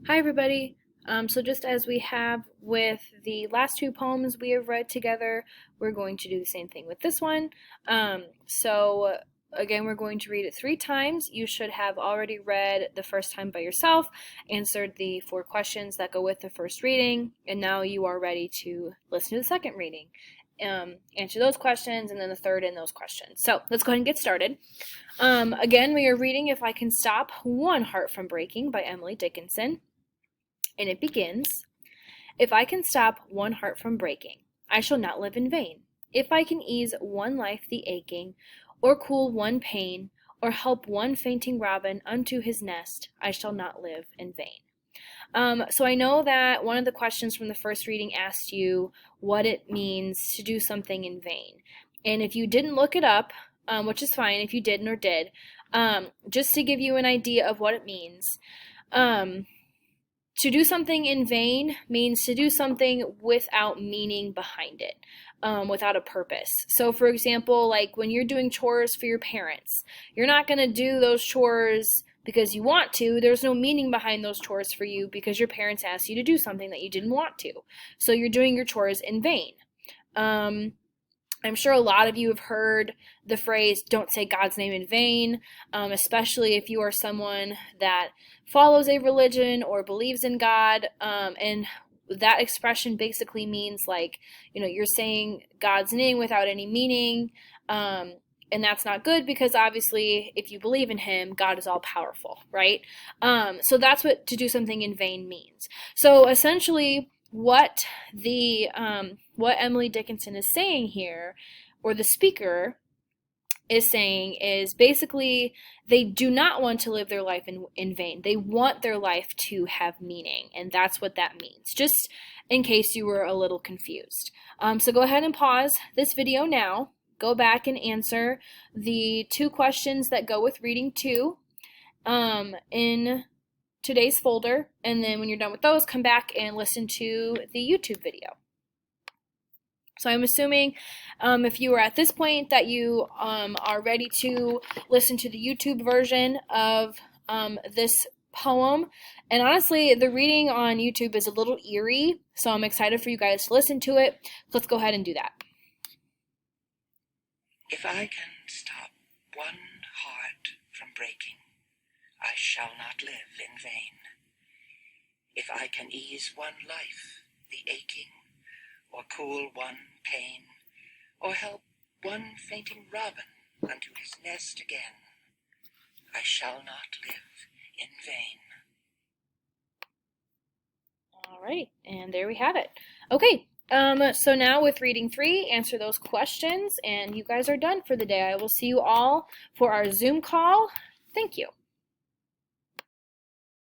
Hi everybody. So just as we have with the last two poems we have read together, we're going to do the same thing with this one. So again, we're going to read it 3 times. You should have already read the first time by yourself, answered the 4 questions that go with the first reading, and now you are ready to listen to the second reading. Answer those questions and then the third and those questions. So let's go ahead and get started. Again, we are reading If I Can Stop One Heart from Breaking by Emily Dickinson. And it begins, If I can stop one heart from breaking, I shall not live in vain. If I can ease one life the aching, or cool one pain, or help one fainting robin unto his nest, I shall not live in vain. So I know that one of the questions from the first reading asked you what it means to do something in vain. And if you didn't look it up, which is fine if you didn't or did, just to give you an idea of what it means, to do something in vain means to do something without meaning behind it, without a purpose. So for example, like when you're doing chores for your parents, you're not going to do those chores because you want to. There's no meaning behind those chores for you because your parents asked you to do something that you didn't want to. So you're doing your chores in vain. I'm sure a lot of you have heard the phrase, don't say God's name in vain, especially if you are someone that follows a religion or believes in God. And that expression basically means like, you're saying God's name without any meaning. And that's not good because obviously if you believe in him, God is all powerful, right? So that's what to do something in vain means. So essentially, what Emily Dickinson is saying here, or the speaker is saying, is basically they do not want to live their life in vain. They want their life to have meaning, and that's what that means, just in case you were a little confused. So go ahead and pause this video now, go back and answer the 2 questions that go with reading 2 in today's folder, and then when you're done with those, come back and listen to the YouTube video. So I'm assuming if you are at this point that you are ready to listen to the YouTube version of this poem. And honestly, the reading on YouTube is a little eerie, so I'm excited for you guys to listen to it. Let's go ahead and do that. If I can stop one heart from breaking, I shall not live in vain. If I can ease one life the aching, or cool one pain, or help one fainting robin unto his nest again, I shall not live in vain. All right, and there we have it. Okay, so now with reading 3, answer those questions, and you guys are done for the day. I will see you all for our Zoom call. Thank you.